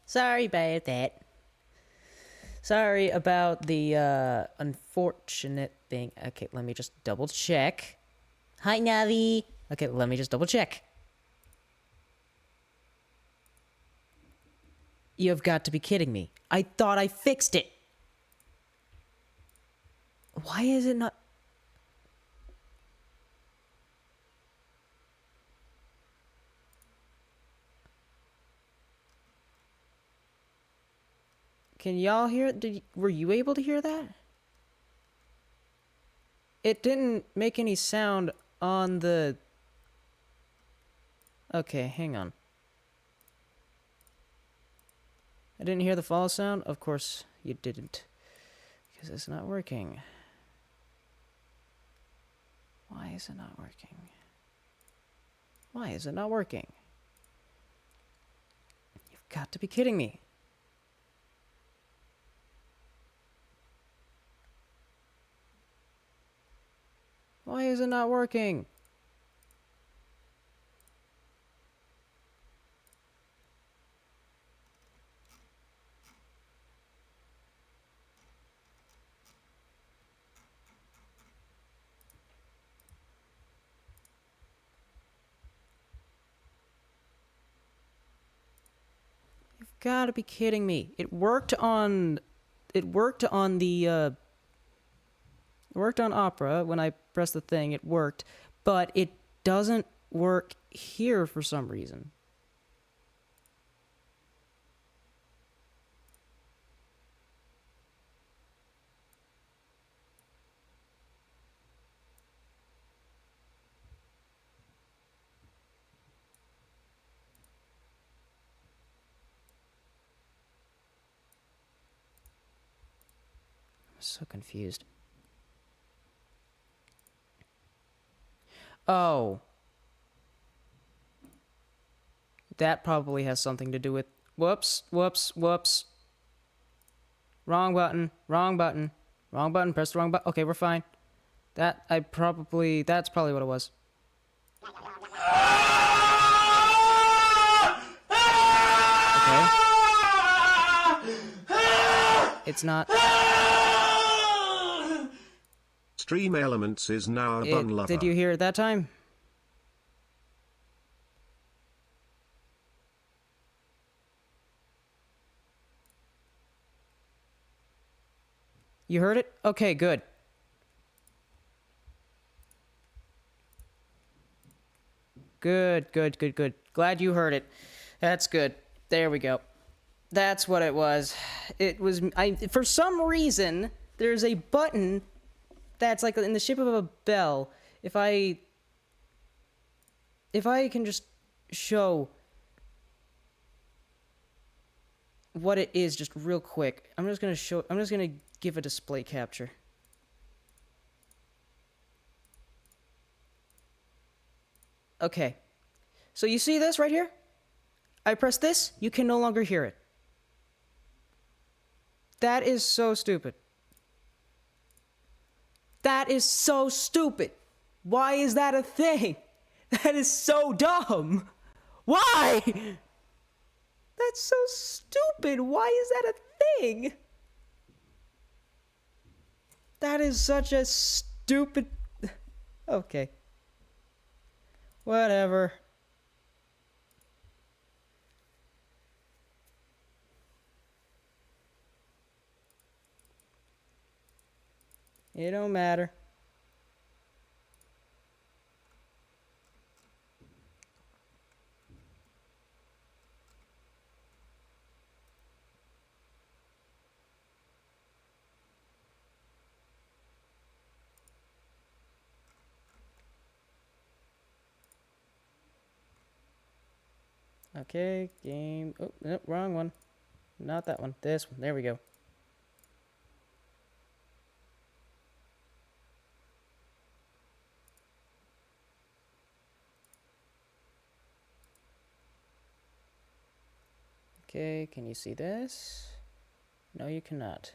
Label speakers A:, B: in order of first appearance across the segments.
A: Sorry about that. Sorry about the unfortunate thing. Okay, let me just double check. Hi, Navi. Okay, let me just double check. You have got to be kidding me. I thought I fixed it. Why is it not... Can y'all hear it? Were you able to hear that? It didn't make any sound on the... Okay, hang on. I didn't hear the fall sound? Of course you didn't. Because it's not working. Why is it not working? Why is it not working? You've got to be kidding me. Why is it not working? You've got to be kidding me. It worked on Opera when I pressed the thing. It worked, but it doesn't work here for some reason. I'm so confused. Oh. That probably has something to do with... Whoops, whoops, whoops. Wrong button, wrong button. Wrong button, press the wrong button. Okay, we're fine. That's probably what it was. Okay. It's not...
B: Stream Elements is now a bun lover.
A: Did you hear it that time? You heard it? Okay, good. Good, good, good, good. Glad you heard it. That's good. There we go. That's what it was. It was... for some reason, there's a button that's like in the shape of a bell. If I can just show what it is just real quick. I'm just going to give a display capture. Okay. So you see this right here? I press this, you can no longer hear it. That is so stupid. That is so stupid. Why is that a thing? That is so dumb. Why? That's so stupid. Why is that a thing? That is such a stupid... Okay. Whatever. It don't matter. Okay, game... Oh, nope, wrong one. Not that one. This one. There we go. Okay, can you see this? No, you cannot.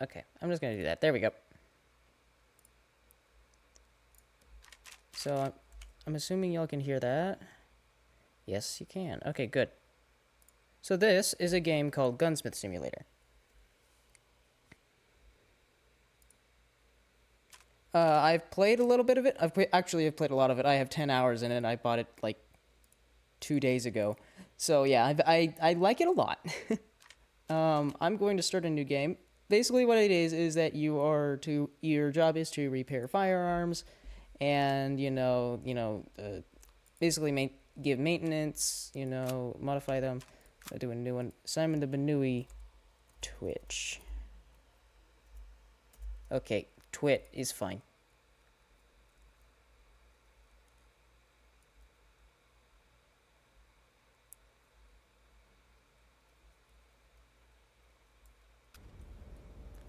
A: Okay, I'm just gonna do that. There we go. So I'm assuming y'all can hear that. Yes, you can. Okay, good. So this is a game called Gunsmith Simulator. I've played a little bit of it. I've played a lot of it. I have 10 hours in it. I bought it like 2 days ago. So yeah, I like it a lot. I'm going to start a new game. Basically what it is that your job is to repair firearms and, basically give maintenance, modify them. I'll do a new one. Simon the Benui Twitch. Okay, Twit is fine.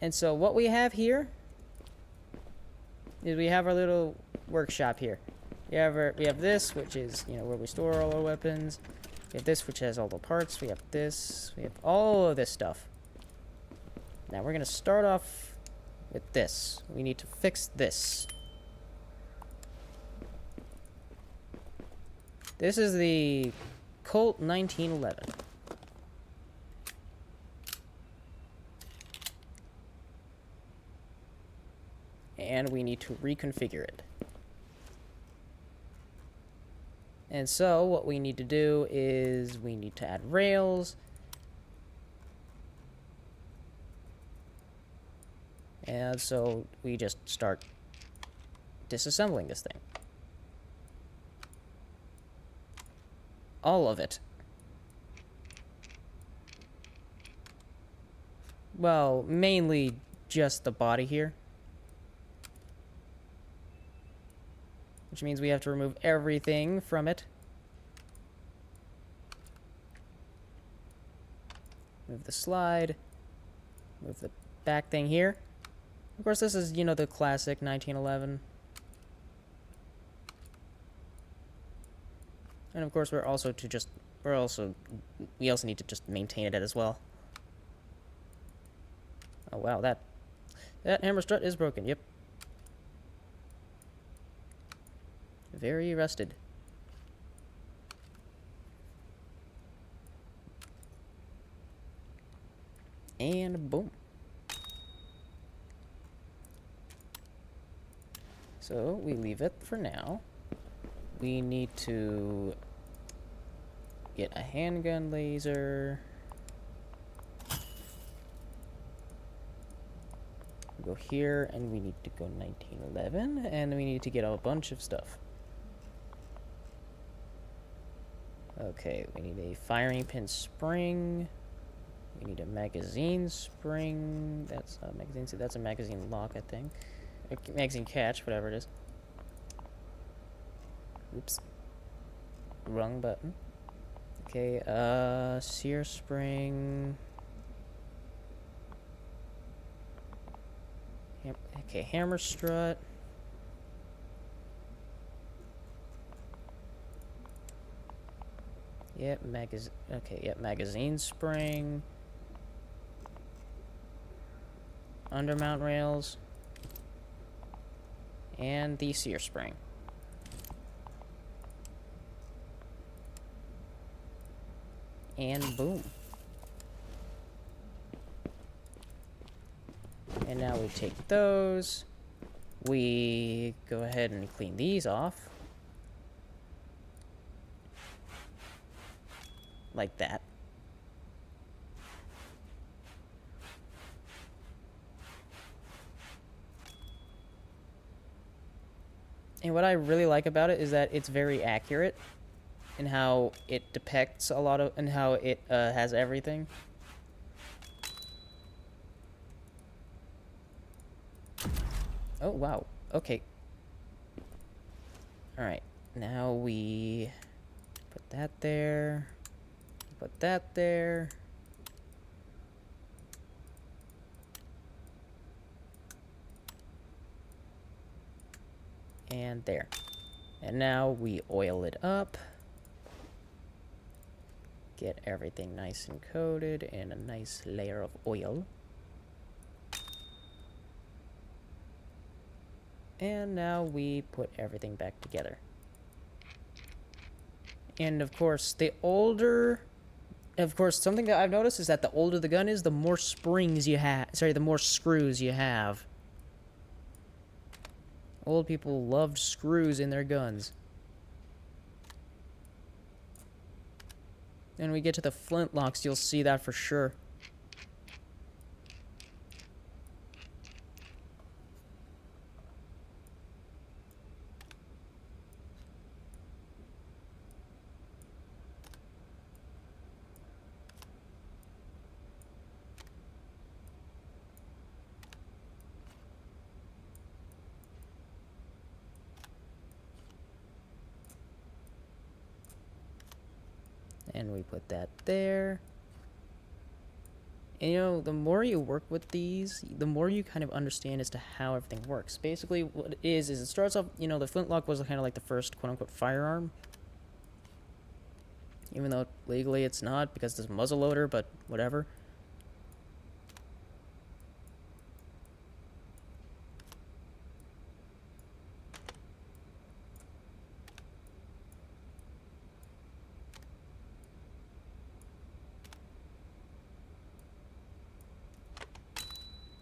A: And so what we have here is we have our little workshop here. We have this, which is, where we store all our weapons. We have this, which has all the parts. We have this. We have all of this stuff. Now we're going to start off with this. We need to fix this. This is the Colt 1911. And we need to reconfigure it. And so what we need to do is we need to add rails. And so we just start disassembling this thing. All of it. Well, mainly just the body here. Which means we have to remove everything from it. Move the slide. Move the back thing here. Of course, this is, the classic 1911. And of course, we also need to just maintain it as well. Oh wow, that hammer strut is broken. Yep. Very rusted. And boom. So we leave it for now. We need to get a handgun laser. Go here, and we need to go 1911, and we need to get a bunch of stuff. Okay, we need a firing pin spring. We need a magazine spring. That's a magazine. So that's a magazine lock, I think. A magazine catch, whatever it is. Oops. Wrong button. Okay, sear spring. Okay, hammer strut. Yep, magazine spring. Undermount rails. And the sear spring. And boom. And now we take those. We go ahead and clean these off. Like that. And what I really like about it is that it's very accurate in how it depicts and how it has everything. Oh, wow. Okay. Alright. Now we put that there. Put that there. And there. And now we oil it up. Get everything nice and coated in a nice layer of oil. And now we put everything back together. And of course, the older... Of course, something that I've noticed is that the older the gun is, the more springs you have. Sorry, the more screws you have. Old people loved screws in their guns. When we get to the flintlocks, you'll see that for sure. And we put that there. And, you know, the more you work with these, the more you kind of understand as to how everything works. Basically, what it is it starts off, you know, the flintlock was kind of like the first quote-unquote firearm. Even though legally it's not, because there's a muzzle loader, but whatever.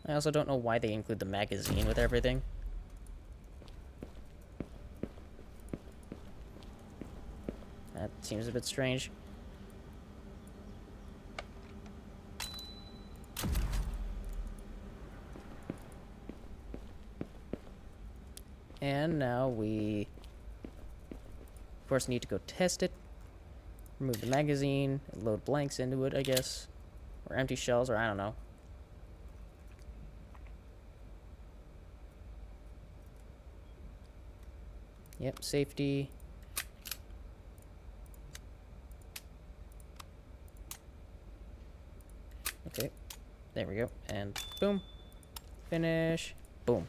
A: I also don't know why they include the magazine with everything. That seems a bit strange. And now we, of course, need to go test it. Remove the magazine, load blanks into it, I guess. Or empty shells, or I don't know. Yep, safety. Okay, there we go. And boom. Finish. Boom.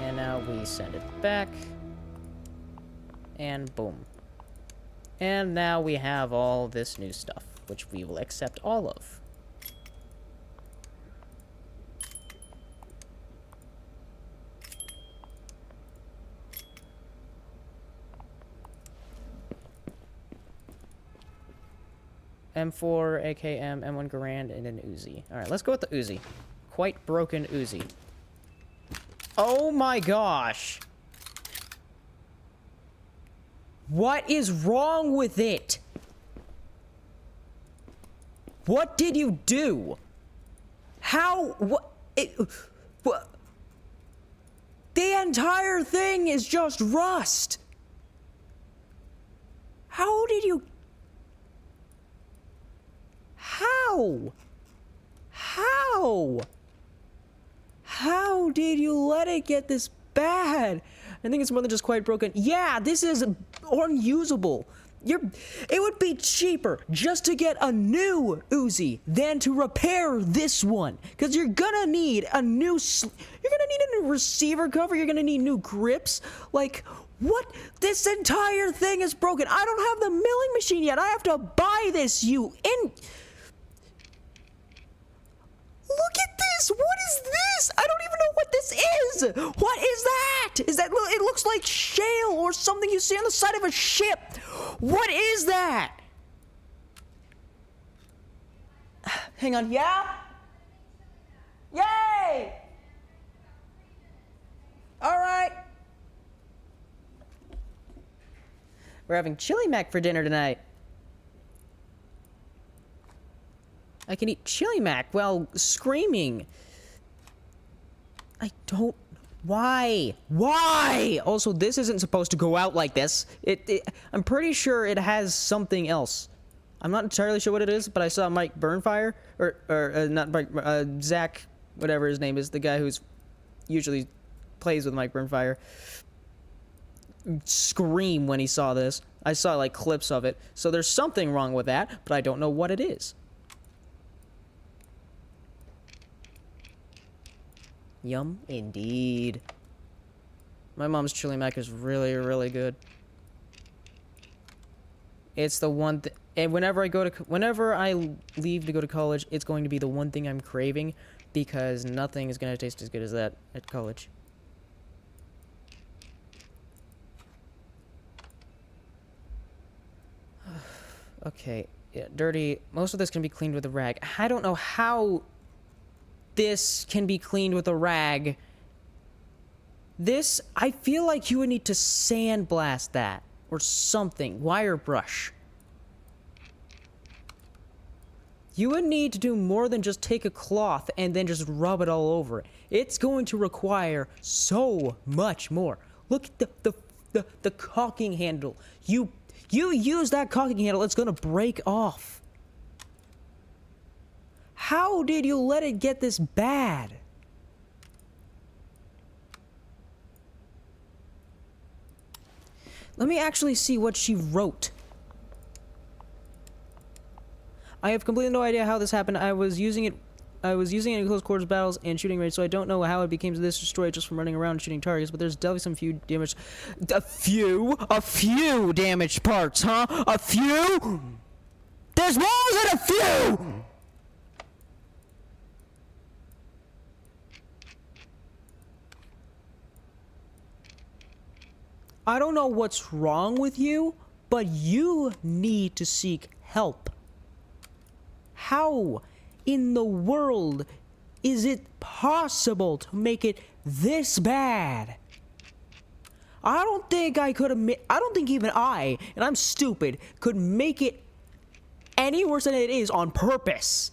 A: And now we send it back. And boom. And now we have all this new stuff, which we will accept all of. M4, AKM, M1 Garand, and an Uzi. Alright, let's go with the Uzi. Quite broken Uzi. Oh my gosh! What is wrong with it? What did you do? How? What? What? The entire thing is just rust! How did you... How? How? How did you let it get this bad? I think it's more than just quite broken. Yeah, this is unusable. It would be cheaper just to get a new Uzi than to repair this one. Because you're gonna need a new... You're gonna need a new receiver cover. You're gonna need new grips. Like... What? This entire thing is broken. I don't have the milling machine yet. I have to buy this, Look at this! What is this? I don't even know what this is! What is that? Is that... It looks like shale or something you see on the side of a ship. What is that? Hang on. Yeah? Yay! Alright. We're having chili mac for dinner tonight. I can eat chili mac while screaming. I don't... Why? Why? Also, this isn't supposed to go out like this. I'm pretty sure it has something else. I'm not entirely sure what it is, but I saw Mike Burnfire, or not Mike, Zach, whatever his name is, the guy who's usually plays with Mike Burnfire, scream when he saw this. I saw, like, clips of it. So there's something wrong with that, but I don't know what it is. Yum, indeed. My mom's chili mac is really, really good. It's the one and whenever I leave to go to college, it's going to be the one thing I'm craving. because nothing is gonna taste as good as that at college. Okay, yeah, dirty. Most of this can be cleaned with a rag. I don't know how this can be cleaned with a rag. This, I feel like you would need to sandblast that or something. Wire brush. You would need to do more than just take a cloth and then just rub it all over it. It's going to require so much more. Look at the caulking handle. You use that caulking handle, it's gonna break off. How did you let it get this bad? Let me actually see what she wrote. I have completely no idea how this happened. I was using it in close quarters battles and shooting range, so I don't know how it became this destroyed just from running around and shooting targets, but there's definitely some few damaged... A few damaged parts, huh? A few? There's more than a few! I don't know what's wrong with you, but you need to seek help. How in the world is it possible to make it this bad? I don't think I could have I don't think even I, and I'm stupid, could make it any worse than it is on purpose.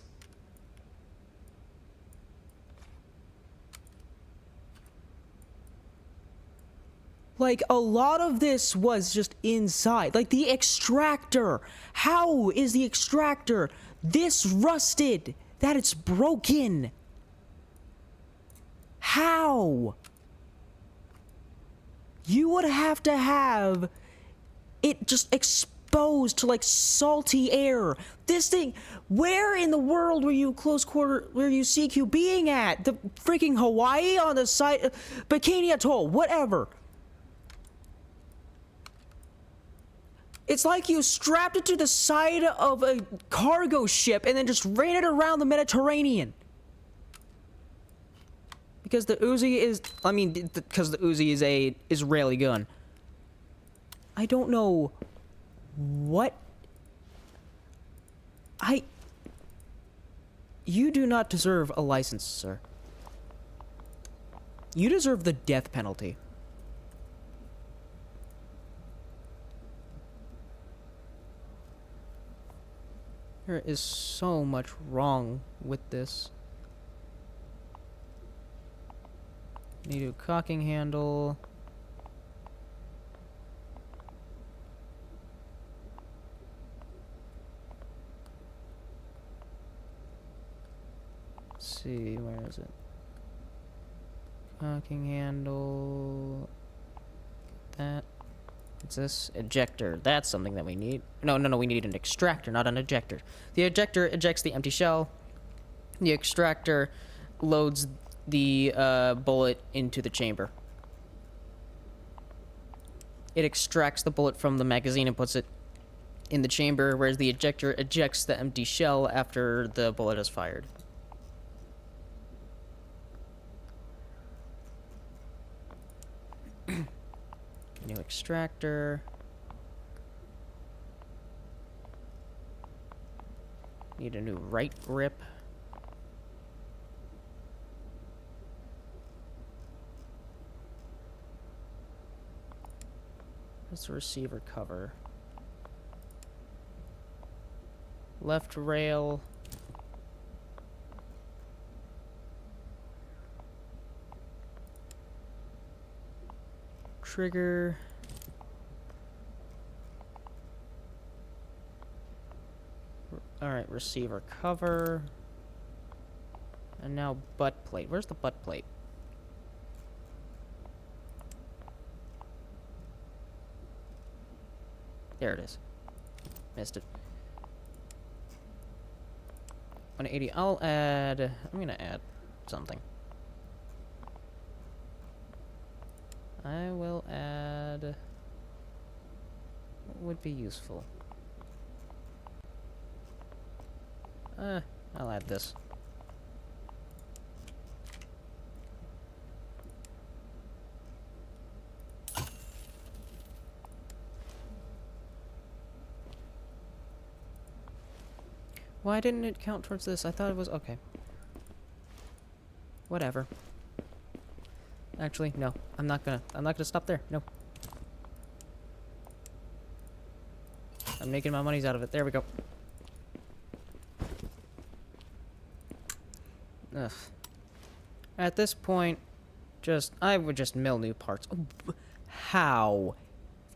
A: Like, a lot of this was just inside. Like, the extractor. How is the extractor this rusted that it's broken? How? You would have to have it just exposed to, like, salty air. This thing, where in the world were you were you CQ being at? The freaking Hawaii on the side, Bikini Atoll, whatever. It's like you strapped it to the side of a cargo ship and then just ran it around the Mediterranean. Because the Uzi is... I mean, because the Uzi is a Israeli gun. I don't know what... You do not deserve a license, sir. You deserve the death penalty. There is so much wrong with this. Need a caulking handle. Let's see, where is it? Caulking handle. That. What's this? Ejector. That's something that we need. No, we need an extractor, not an ejector. The ejector ejects the empty shell. The extractor loads the bullet into the chamber. It extracts the bullet from the magazine and puts it in the chamber, whereas the ejector ejects the empty shell after the bullet is fired. New extractor. Need a new right grip. What's the receiver cover? Left rail. Trigger. Alright, receiver cover. And now butt plate. Where's the butt plate? There it is. Missed it. 180. I'm gonna add something. I will add... what would be useful? I'll add this. Why didn't it count towards this? I thought it was... Okay. Whatever. Actually, no. I'm not gonna stop there. No. I'm making my monies out of it. There we go. Ugh. At this point, I would just mill new parts. How?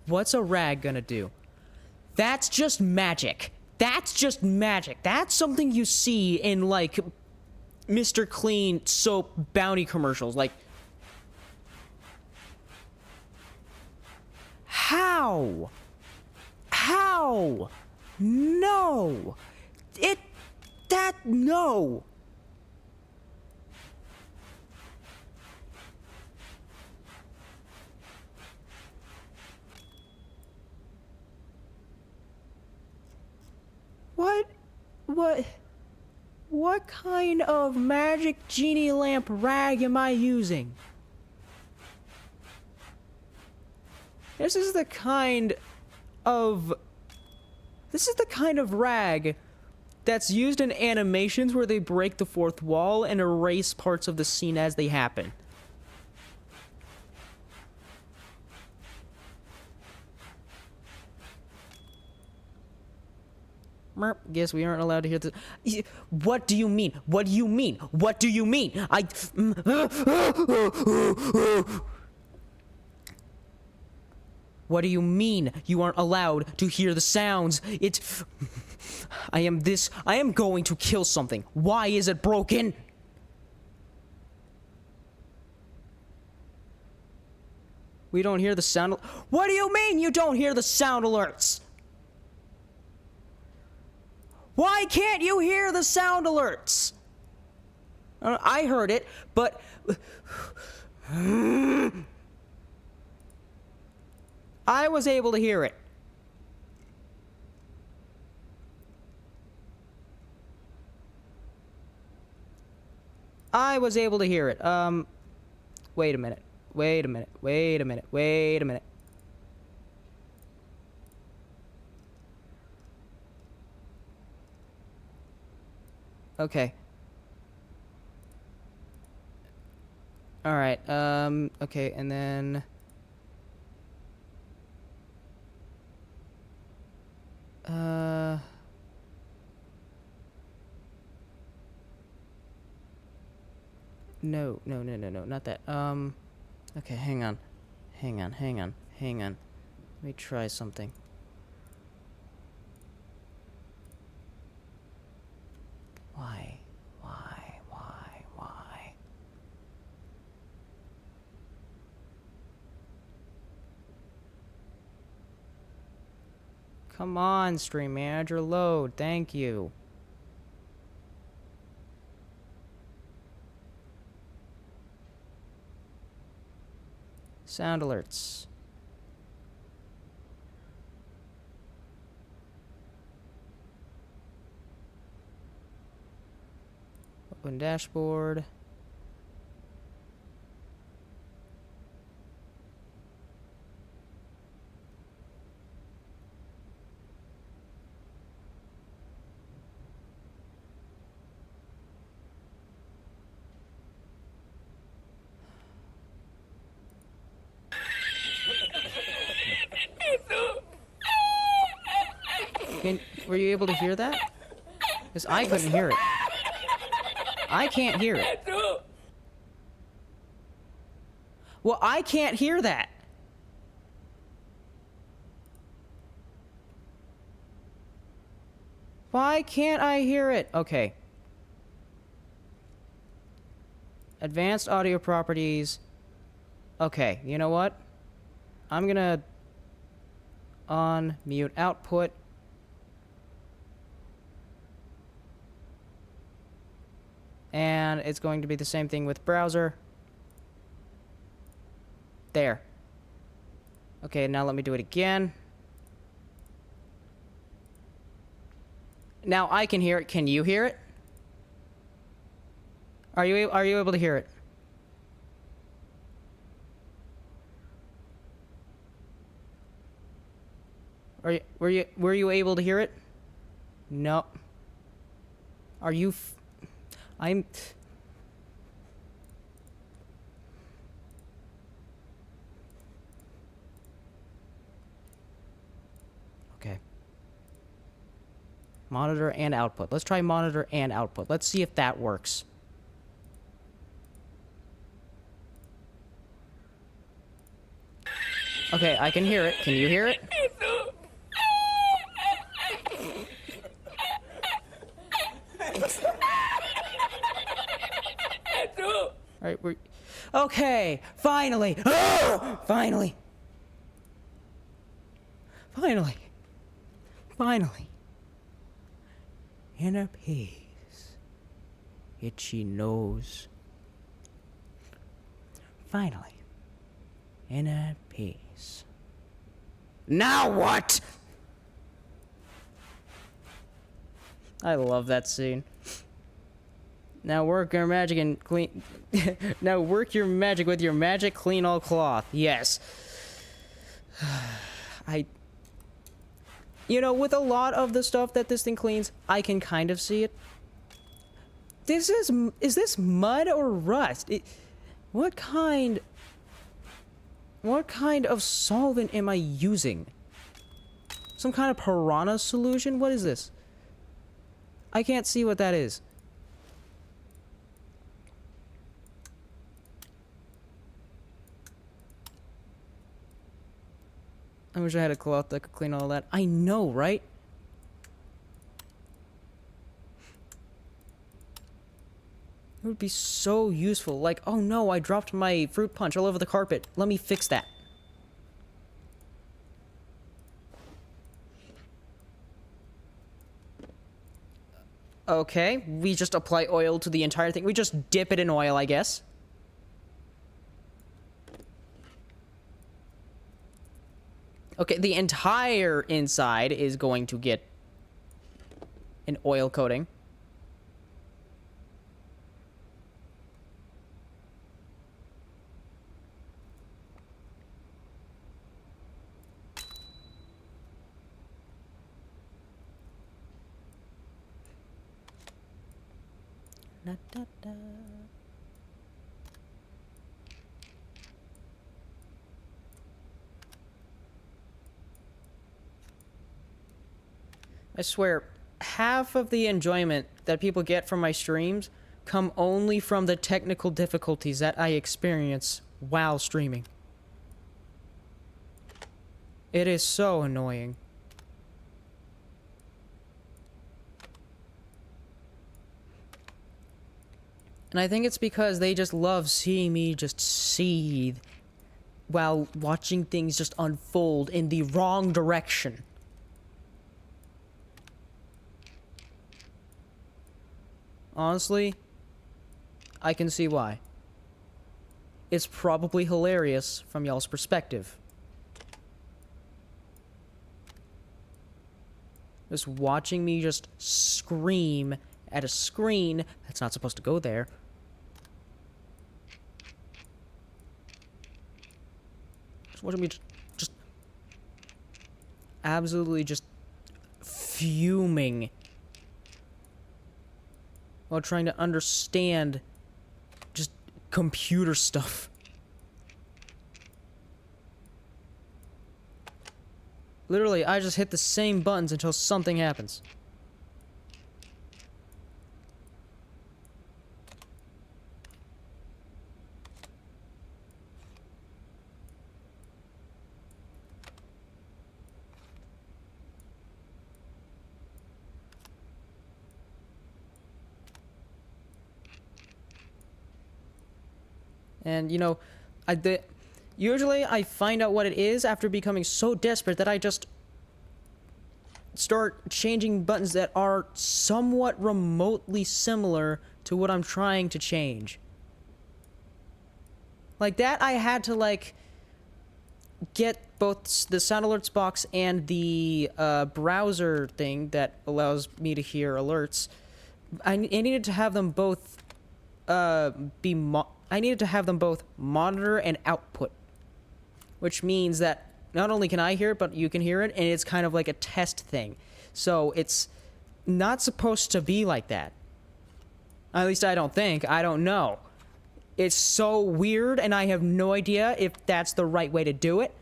A: What's a rag gonna do? That's just magic. That's just magic. That's something you see in, like, Mr. Clean soap bounty commercials. Like, how? How? No. No. What kind of magic genie lamp rag am I using? This is the kind of rag that's used in animations where they break the fourth wall and erase parts of the scene as they happen. Merp, guess we aren't allowed to hear this. What do you mean? What do you mean? What do you mean? What do you mean you aren't allowed to hear the sounds? I am going to kill something. Why is it broken? We don't hear the sound. What do you mean you don't hear the sound alerts? Why can't you hear the sound alerts? I heard it, but... I was able to hear it. I was able to hear it. Wait a minute. Wait a minute. Wait a minute. Wait a minute. Okay. Alright, okay, and then... No, not that. Okay, hang on. Hang on. Let me try something. Why? Come on, Stream Manager, load. Thank you. Sound alerts. Open dashboard. Were you able to hear that? Because I couldn't hear it. I can't hear it. Well, I can't hear that. Why can't I hear it? Okay. Advanced audio properties. Okay, you know what? I'm gonna mute output. And it's going to be the same thing with browser. There. Okay, now let me do it again. Now I can hear it. Can you hear it? Are you able to hear it? Were you able to hear it? No. Are you I'm... Okay. Monitor and output. Let's try monitor and output. Let's see if that works. Okay, I can hear it. Can you hear it? Alright, we're... Okay! Finally! Finally! Finally! Finally! Inner peace. Itchy nose. Finally. Inner peace. Now what? I love that scene. Now work your magic and clean... Now work your magic with your magic, clean all cloth. Yes. You know, with a lot of the stuff that this thing cleans, I can kind of see it. Is this mud or rust? What kind of solvent am I using? Some kind of piranha solution? What is this? I can't see what that is. I wish I had a cloth that could clean all that. I know, right? It would be so useful. Like, oh no, I dropped my fruit punch all over the carpet. Let me fix that. Okay, we just apply oil to the entire thing. We just dip it in oil, I guess. Okay, the entire inside is going to get an oil coating. Da, da, da. I swear, half of the enjoyment that people get from my streams come only from the technical difficulties that I experience while streaming. It is so annoying. And I think it's because they just love seeing me just seethe while watching things just unfold in the wrong direction. Honestly, I can see why. It's probably hilarious from y'all's perspective. Just watching me just scream at a screen that's not supposed to go there. Just watching me just absolutely just fuming while trying to understand just computer stuff. Literally, I just hit the same buttons until something happens. And, you know, usually I find out what it is after becoming so desperate that I just start changing buttons that are somewhat remotely similar to what I'm trying to change. Like that, I had to, like, get both the sound alerts box and the browser thing that allows me to hear alerts. I needed to have them both I needed to have them both monitor and output, which means that not only can I hear it, but you can hear it, and it's kind of like a test thing. So it's not supposed to be like that. At least I don't think. I don't know. It's so weird, and I have no idea if that's the right way to do it.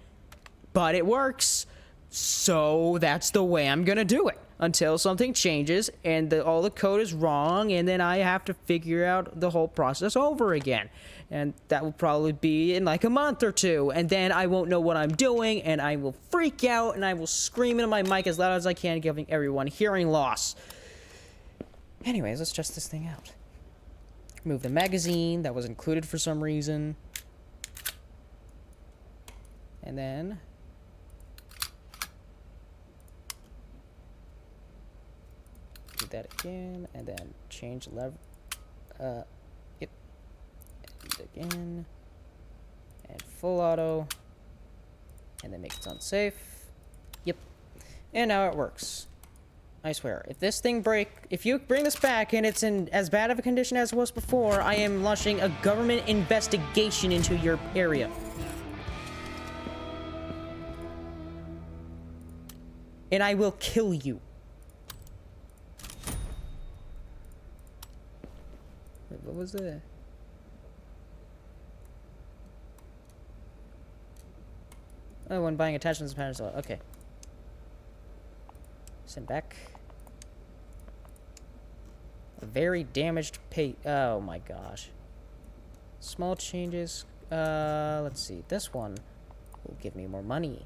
A: But it works. So that's the way I'm gonna do it. Until something changes, and all the code is wrong, and then I have to figure out the whole process over again. And that will probably be in like a month or two, and then I won't know what I'm doing, and I will freak out, and I will scream into my mic as loud as I can, giving everyone hearing loss. Anyways, let's test this thing out. Move the magazine that was included for some reason. And then... do that again, and then change lever... yep. And again. And full auto. And then make it unsafe. Yep. And now it works. I swear, if this thing if you bring this back and it's in as bad of a condition as it was before, I am launching a government investigation into your area. And I will kill you. Wait, what was that? Oh, when buying attachments and patterns. Okay. Send back. A very damaged oh my gosh. Small changes. Let's see. This one will give me more money.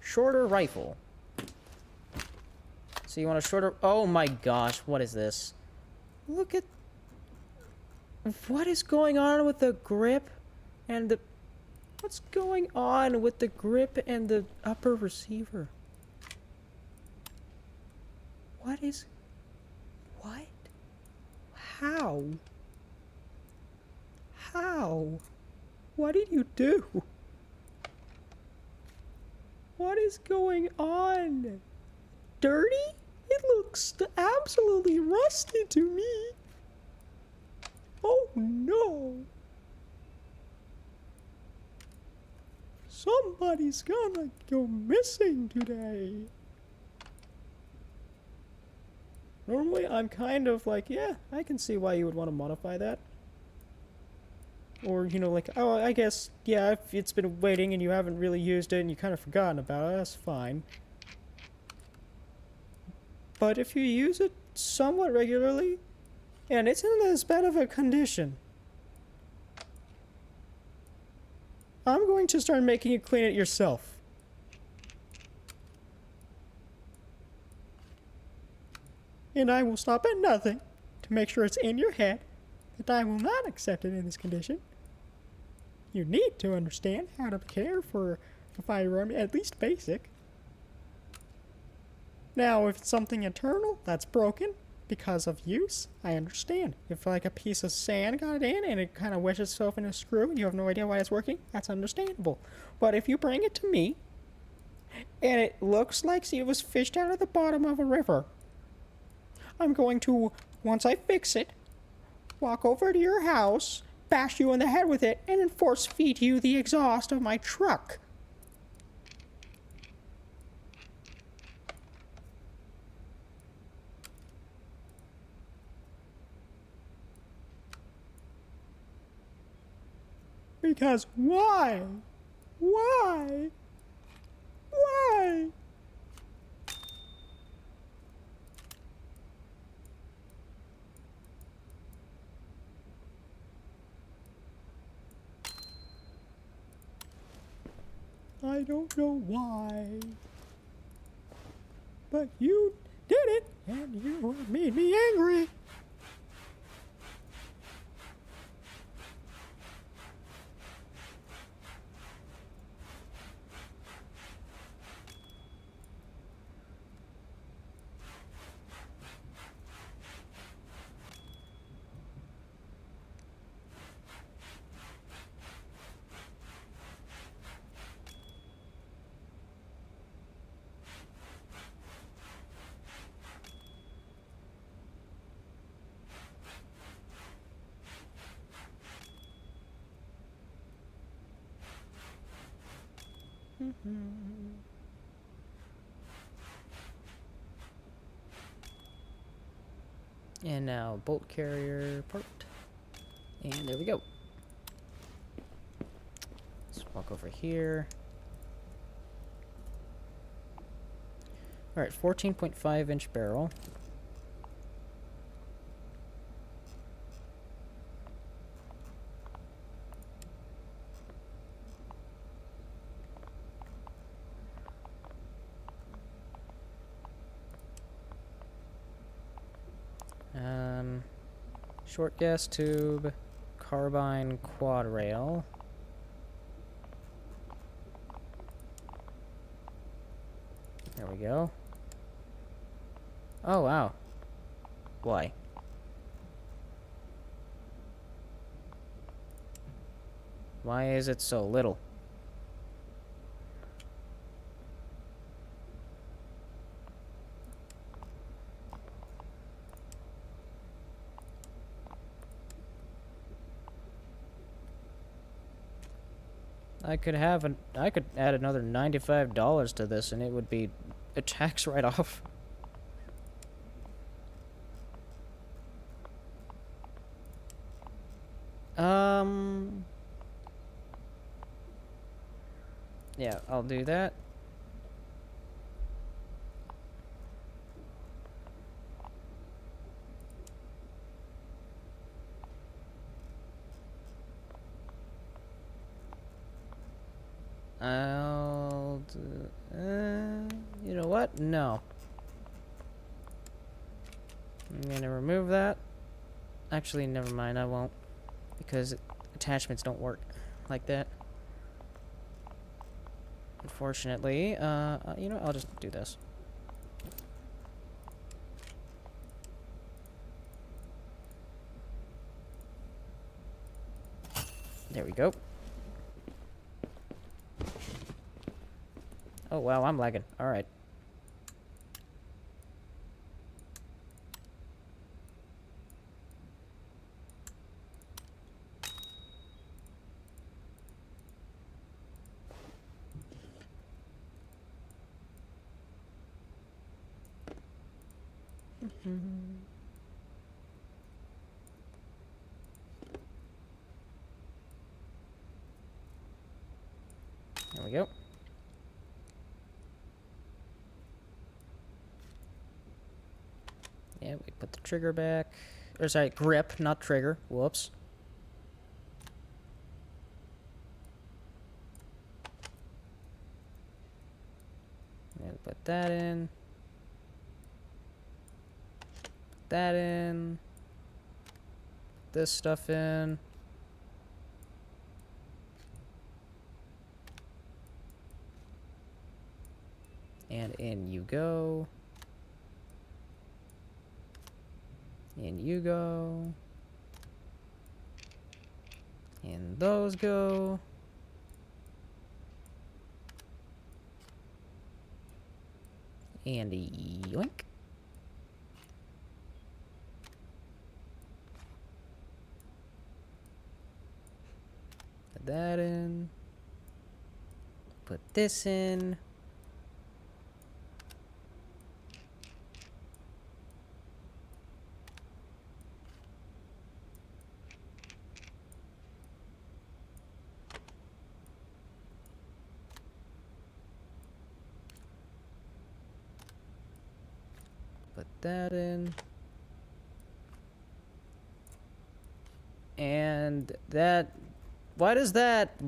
A: Shorter rifle. So you want a shorter... oh my gosh, what is this? Look at... what is going on with the grip and the... what's going on with the grip and the upper receiver? What is... what? How? How? What did you do? What is going on? Dirty? It looks absolutely rusty to me. Oh no. Somebody's gonna go missing today. Normally I'm kind of like, yeah, I can see why you would want to modify that. Or, you know, like, oh, I guess, yeah, if it's been waiting and you haven't really used it and you kind of forgotten about it, that's fine. But if you use it somewhat regularly, and it's in as bad of a condition, I'm going to start making you clean it yourself. And I will stop at nothing to make sure it's in your head that I will not accept it in this condition. You need to understand how to care for a firearm, at least basic. Now, if it's something internal that's broken because of use, I understand. If like a piece of sand got in and it kind of wedges itself in a screw and you have no idea why it's working, that's understandable. But if you bring it to me and it looks like it was fished out of the bottom of a river, I'm going to, once I fix it, walk over to your house, bash you in the head with it, and then force feed you the exhaust of my truck. Because why? Why? Why? I don't know why. But you did it, and you made me angry. And now bolt carrier part. And there we go. Let's walk over here. Alright, 14.5-inch barrel. Short gas tube, carbine quad rail. There we go. Oh, wow. Why? Why is it so little? I could add another $95 to this and it would be a tax write-off. Yeah, I'll do that. I'll do, you know what? No. I'm gonna remove that. Actually, never mind, I won't. Because attachments don't work like that. Unfortunately, you know, I'll just do this. There we go. Oh, wow, I'm lagging. Alright. There we go. Yeah, we put the trigger back. Or sorry, grip, not trigger. Whoops. And put that in. Put that in. Put this stuff in. And in you go. In you go. In those go. And yoink. Put that in. Put this in. Put that in. And that, why does that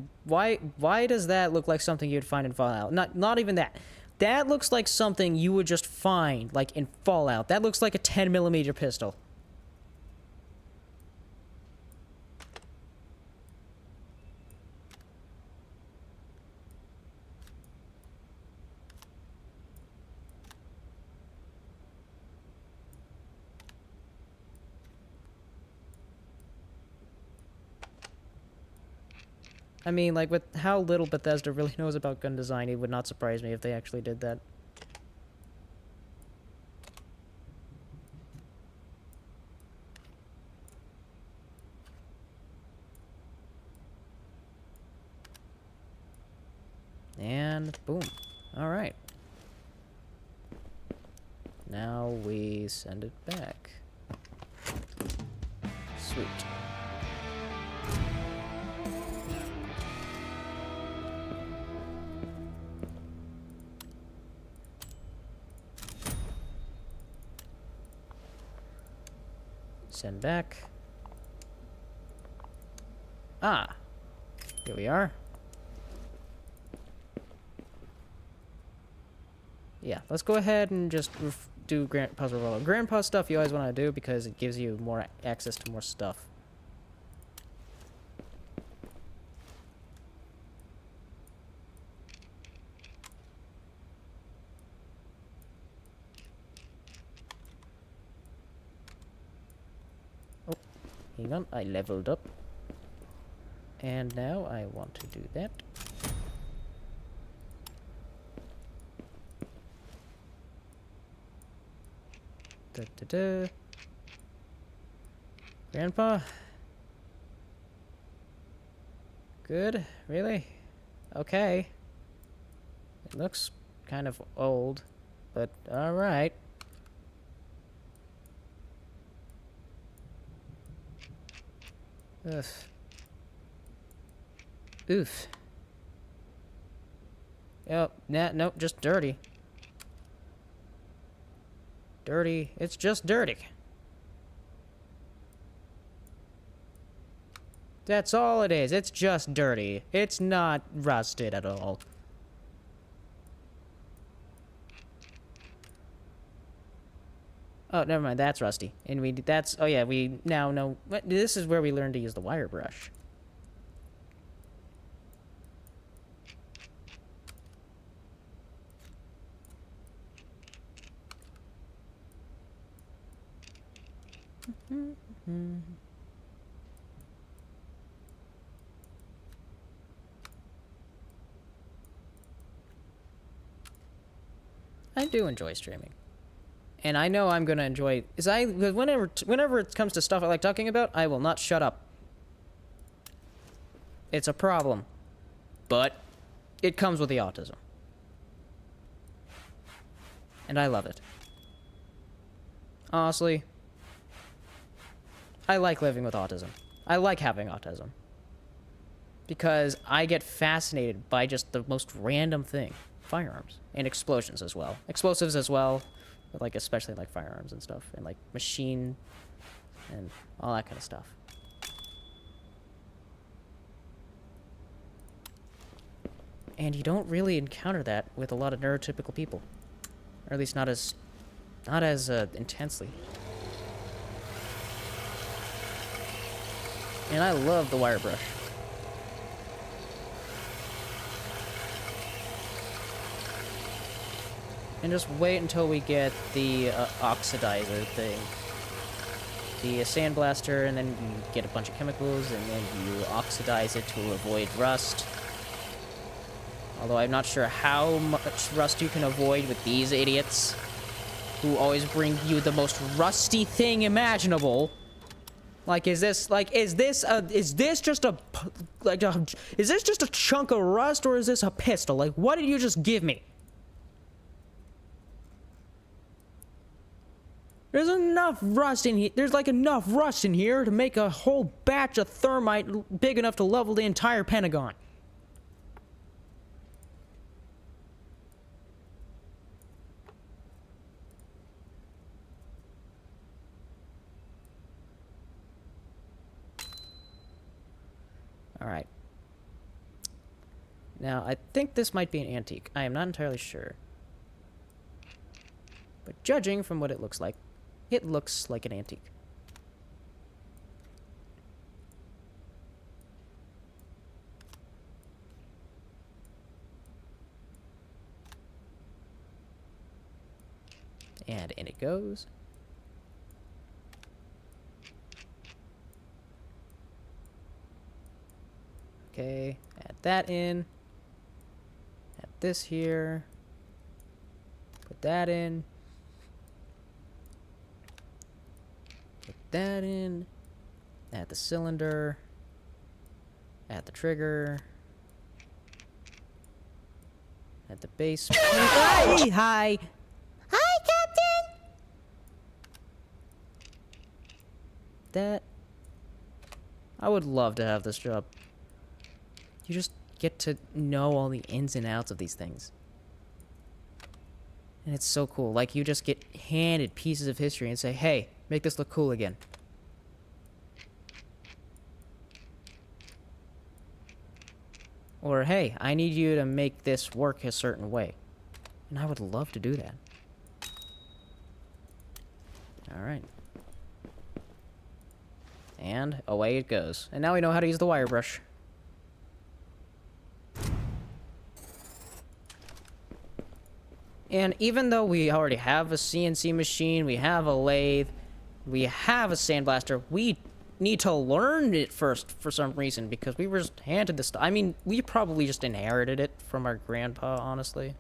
A: look like something you'd find in Fallout? Not even that. That looks like something you would just find like in Fallout. That looks like a 10mm pistol. I mean, like, with how little Bethesda really knows about gun design, it would not surprise me if they actually did that. And boom. Alright. Now we send it back. Sweet. Send back. Ah. Here we are. Yeah, let's go ahead and just do Grandpa's Revolver. Grandpa stuff you always want to do because it gives you more access to more stuff. Oh, hang on, I leveled up. And now I want to do that. Da-da-da. Grandpa? Good? Really? Okay. It looks kind of old, but alright. Ugh. Oof. Yep, nah, nope, just dirty. Dirty. It's just dirty. That's all it is. It's just dirty. It's not rusted at all. Oh, never mind. That's rusty. And that's... Oh, yeah, we now know... This is where we learned to use the wire brush. I do enjoy streaming. And I know I'm gonna enjoy... Because whenever it comes to stuff I like talking about, I will not shut up. It's a problem. But it comes with the autism. And I love it. Honestly, I like living with autism. I like having autism. Because I get fascinated by just the most random thing. Firearms. And explosions as well. Explosives as well. But like, especially like firearms and stuff. And like machine and all that kind of stuff. And you don't really encounter that with a lot of neurotypical people. Or at least not as intensely. And I love the wire brush. And just wait until we get the oxidizer thing. The sandblaster, and then you get a bunch of chemicals, and then you oxidize it to avoid rust. Although I'm not sure how much rust you can avoid with these idiots, who always bring you the most rusty thing imaginable. Like, is this just a chunk of rust, or is this a pistol? Like, what did you just give me? There's enough rust in here. There's like enough rust in here to make a whole batch of thermite big enough to level the entire Pentagon. All right. Now, I think this might be an antique. I am not entirely sure. But judging from what it looks like an antique. And in it goes. Okay, add that in. Add this here. Put that in. Put that in. Add the cylinder. Add the trigger. Add the base. Hi! Hi! Hi, Captain! That. I would love to have this job. You just get to know all the ins and outs of these things. And it's so cool. Like, you just get handed pieces of history and say, hey, make this look cool again. Or, hey, I need you to make this work a certain way. And I would love to do that. Alright. And away it goes. And now we know how to use the wire brush. And even though we already have a CNC machine, we have a lathe, we have a sandblaster, we need to learn it first for some reason, because we were just handed this stuff. I mean, we probably just inherited it from our grandpa, honestly.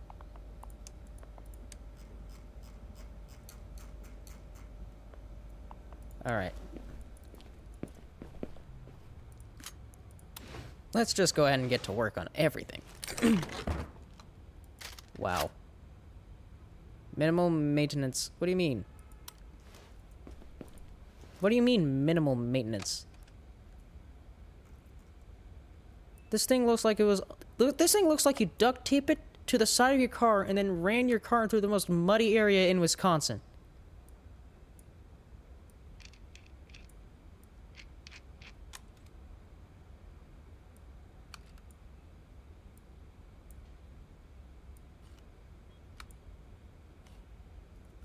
A: Alright. Let's just go ahead and get to work on everything. Wow. Minimal maintenance. What do you mean? What do you mean, minimal maintenance? This thing looks like it was... This thing looks like you duct tape it to the side of your car and then ran your car through the most muddy area in Wisconsin.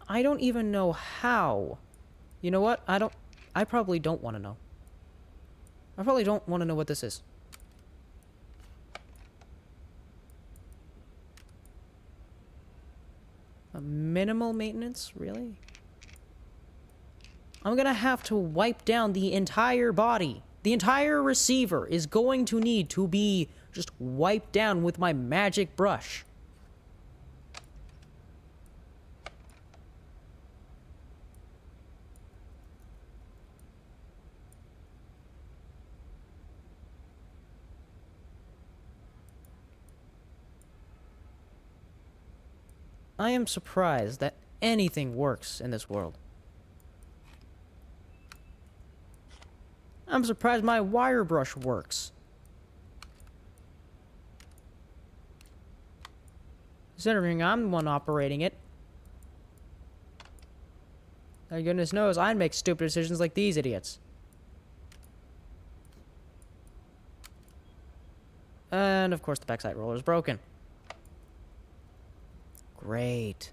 A: I don't even know how. You know what? I probably don't want to know. I probably don't want to know what this is. A minimal maintenance? Really? I'm gonna have to wipe down the entire body. The entire receiver is going to need to be just wiped down with my magic brush. I am surprised that anything works in this world. I'm surprised my wire brush works. Considering I'm the one operating it. My goodness knows I'd make stupid decisions like these idiots. And of course the backside roller is broken. Great.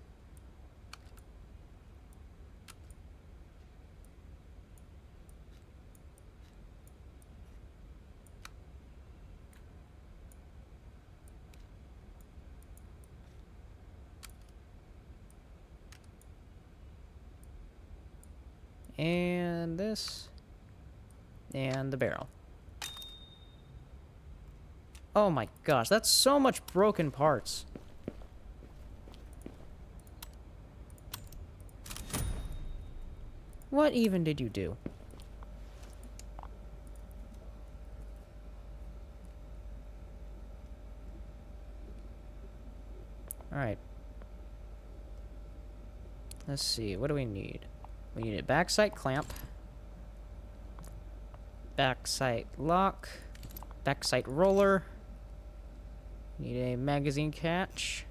A: And this. And the barrel. Oh my gosh, that's so much broken parts. What even did you do? Alright. Let's see, what do we need? We need a backside clamp. Backside lock. Backside roller. Need a magazine catch.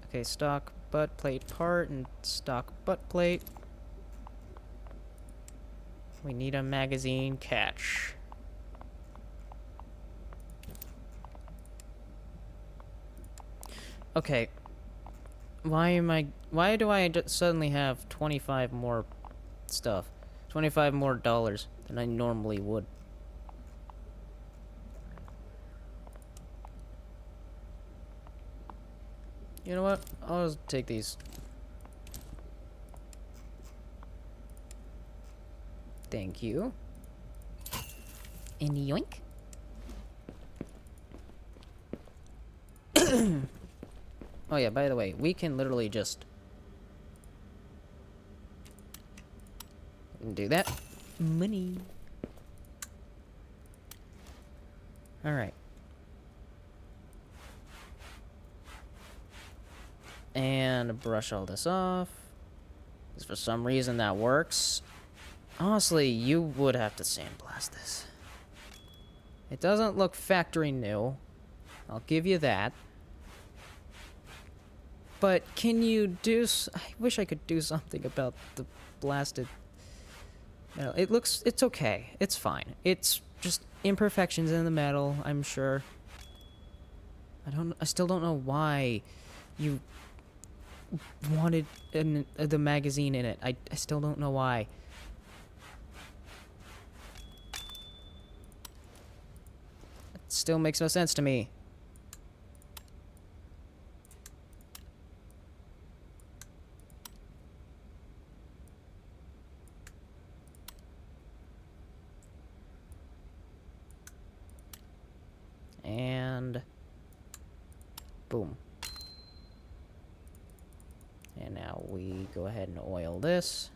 A: Okay, stock butt plate part and stock butt plate. We need a magazine catch. Okay. Why do I suddenly have 25 more stuff? 25 more dollars than I normally would. You know what? I'll just take these. Thank you. And yoink. Oh yeah, by the way, we can literally just do that. Money. Alright. And brush all this off. 'Cause for some reason that works. Honestly, you would have to sandblast this. It doesn't look factory new. I'll give you that. But can you do... I wish I could do something about the blasted... metal. It's okay. It's fine. It's just imperfections in the metal, I'm sure. I still don't know why you wanted the magazine in it. I still don't know why. It still makes no sense to me. And boom. And now we go ahead and oil this.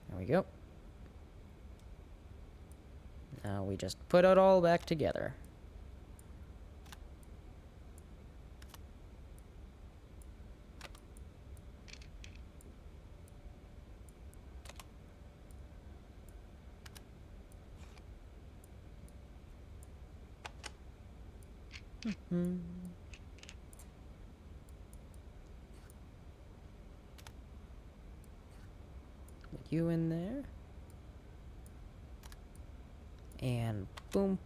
A: There we go. Now we just put it all back together. Put you in there. And boom.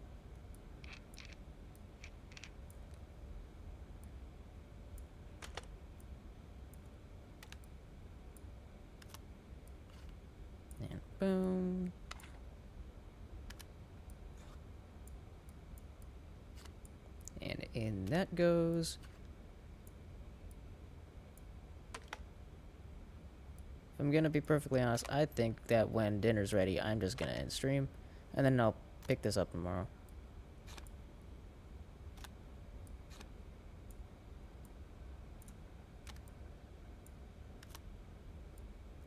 A: And boom. And in that goes. If I'm gonna be perfectly honest, I think that when dinner's ready, I'm just gonna end stream. And then I'll pick this up tomorrow.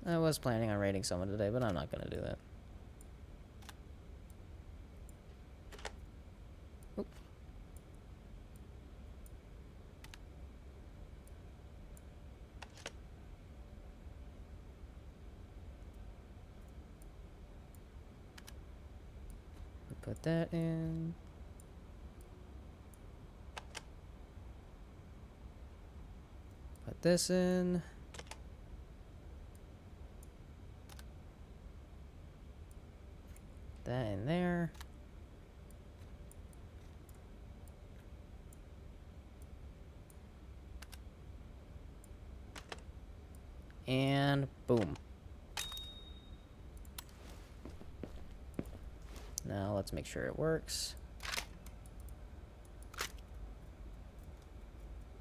A: I was planning on raiding someone today, but I'm not gonna do that. Oop. Put that in. Put this in. That in there. And boom. Now let's make sure it works.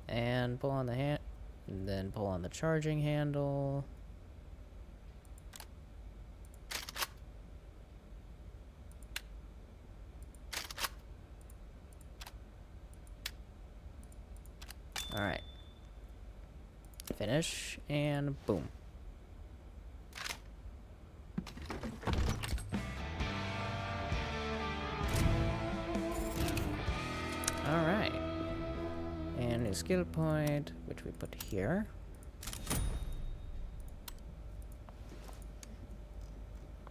A: And pull on the hand, and then pull on the charging handle. All right. Finish and boom. Alright. And new skill point, which we put here.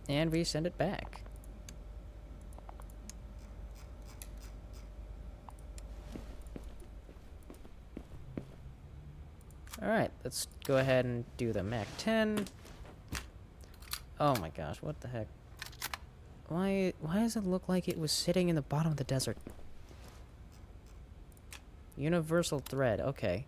A: And we send it back. Alright, let's go ahead and do the Mac 10. Oh my gosh, what the heck? Why does it look like it was sitting in the bottom of the desert? Universal thread, okay.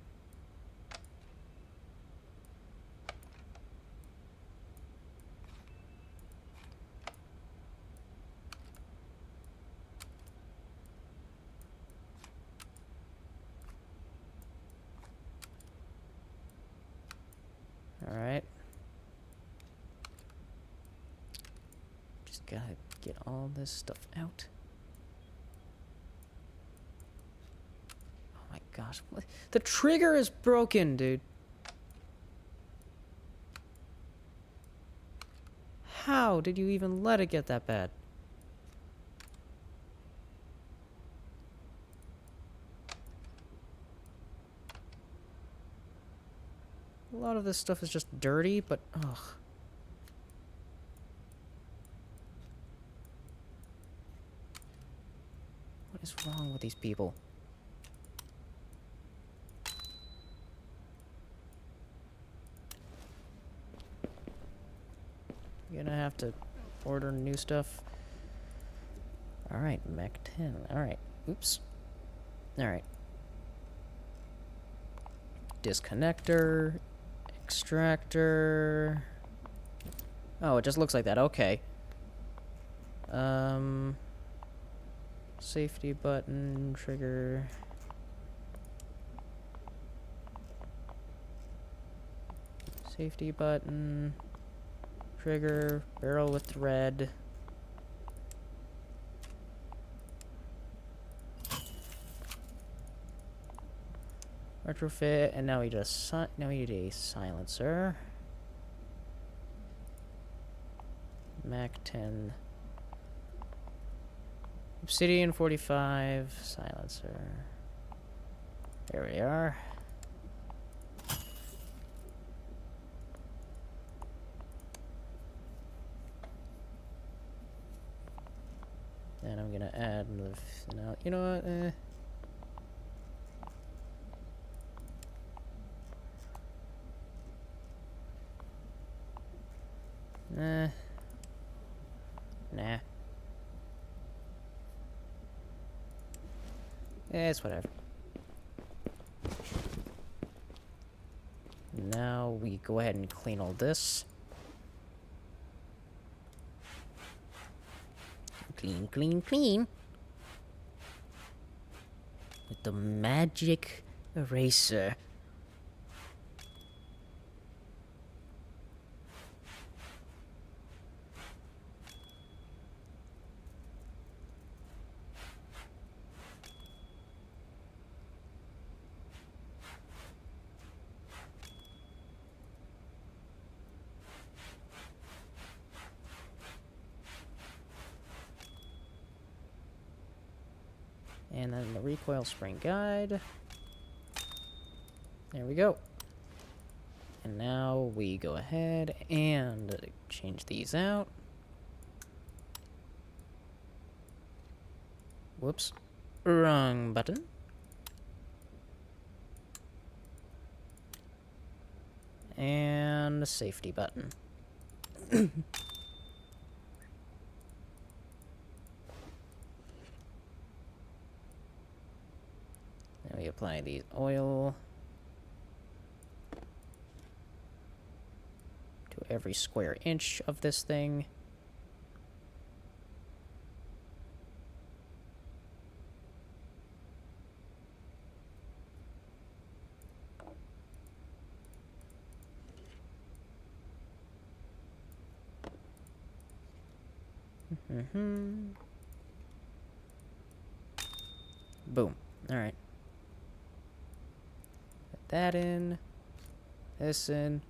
A: Alright. Just gotta get all this stuff out. Oh my gosh. What? The trigger is broken, dude. How did you even let it get that bad? A lot of this stuff is just dirty, but ugh. What is wrong with these people? You're gonna have to order new stuff. Alright, Mech 10. Alright. Oops. Alright. Disconnector. Extractor. Oh, it just looks like that. Okay. Safety button, trigger. Safety button. Trigger, barrel with thread. Retrofit, and now we just now we need a silencer. Mac 10. Obsidian 45, silencer. There we are. And I'm gonna add another. No, you know what? Nah. It's whatever. Now we go ahead and clean all this. Clean, clean, clean. With the magic eraser. And then the recoil spring guide. There we go. And now we go ahead and change these out. Whoops. Wrong button. And the safety button. Then we apply the oil to every square inch of this thing. Boom. Alright. Put that in. This in.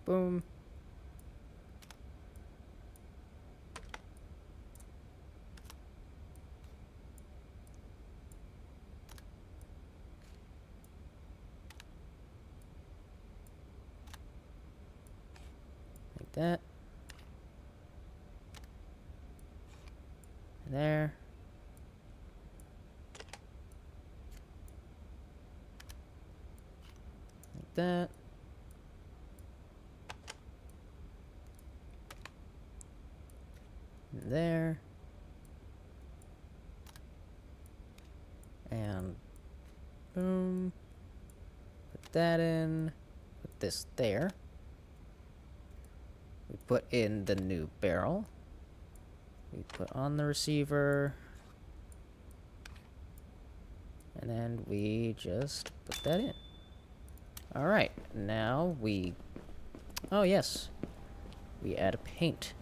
A: Boom. Like that. There. Like that. And there. And boom. Put that in. Put this there. We put in the new barrel. We put on the receiver. And then we just put that in. Alright, now we... Oh, yes. We add a paint.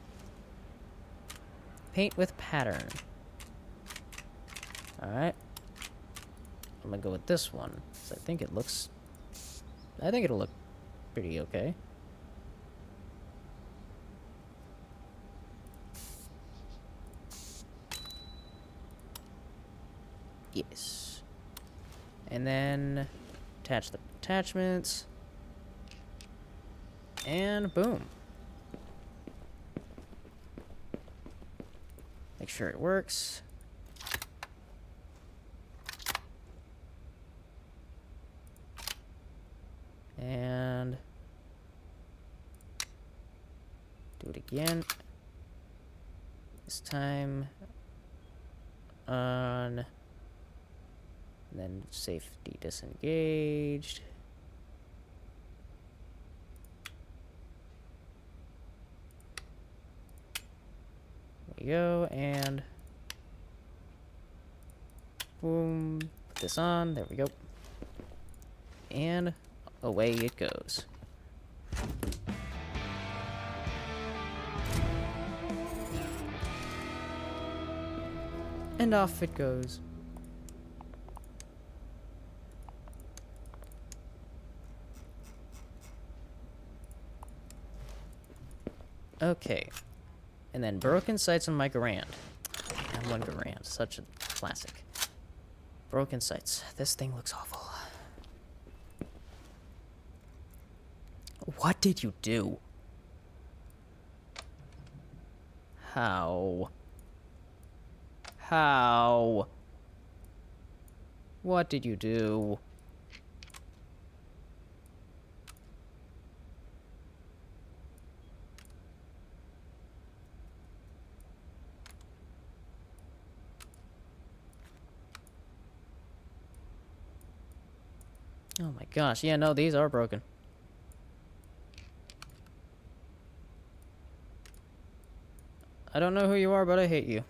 A: Paint with pattern. Alright. I'm gonna go with this one, 'cause I think it looks... I think it'll look pretty okay. Yes. And then attach the attachments. And boom. Make sure it works. And do it again. This time on. And then safety disengaged. There we go, and boom. Put this on. There we go. And away it goes. And off it goes. Okay. And then broken sights on my Garand. And one Garand. Such a classic. Broken sights. This thing looks awful. What did you do? How? How? What did you do? Oh my gosh, yeah, no, these are broken. I don't know who you are, but I hate you.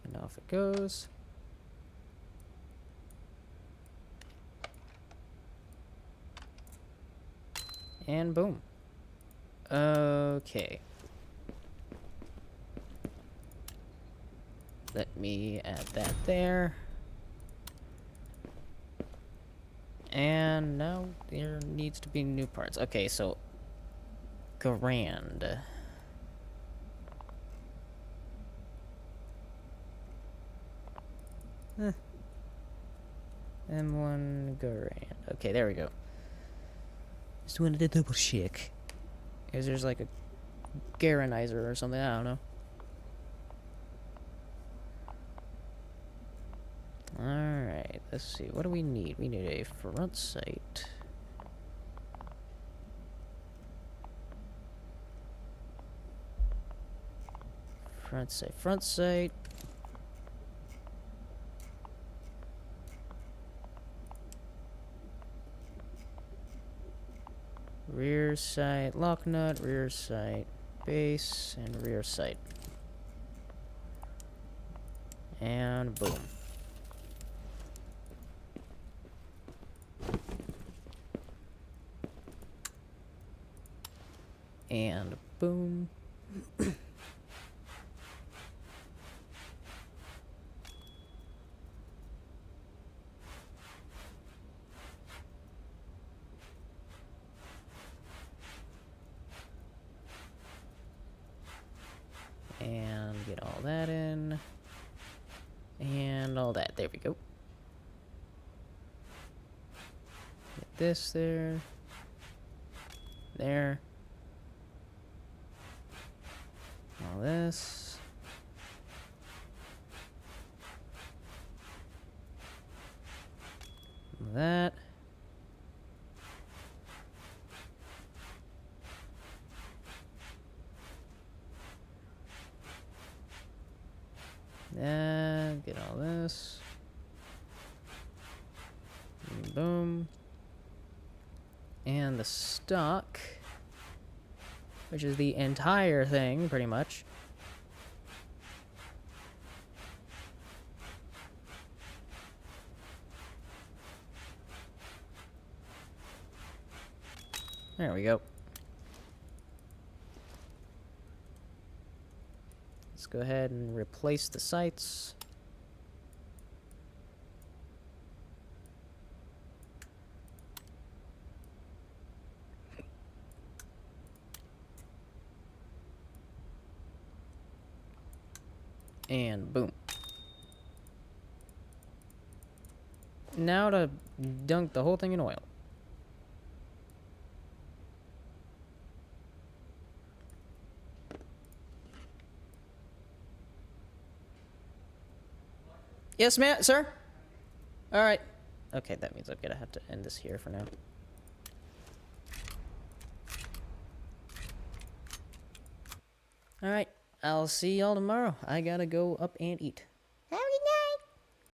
A: And off it goes. And boom. Okay. Let me add that there. And now there needs to be new parts. Okay, so Garand. M1 Garand. Okay, there we go. Just wanted to double check. Because there's like a Garanizer or something, I don't know. Alright, let's see. What do we need? We need a front sight. Front sight, front sight. Rear sight, lock nut, rear sight, base, and rear sight. And boom. And boom. And get all that in. And all that. There we go. Get this there. There. All this. That. Get all this. And boom. And the stock, which is the entire thing, pretty much. There we go. Let's go ahead and replace the sights. And boom. Now to dunk the whole thing in oil. Yes, ma'am, sir? Alright. Okay, that means I'm gonna have to end this here for now. Alright, I'll see y'all tomorrow. I gotta go up and eat.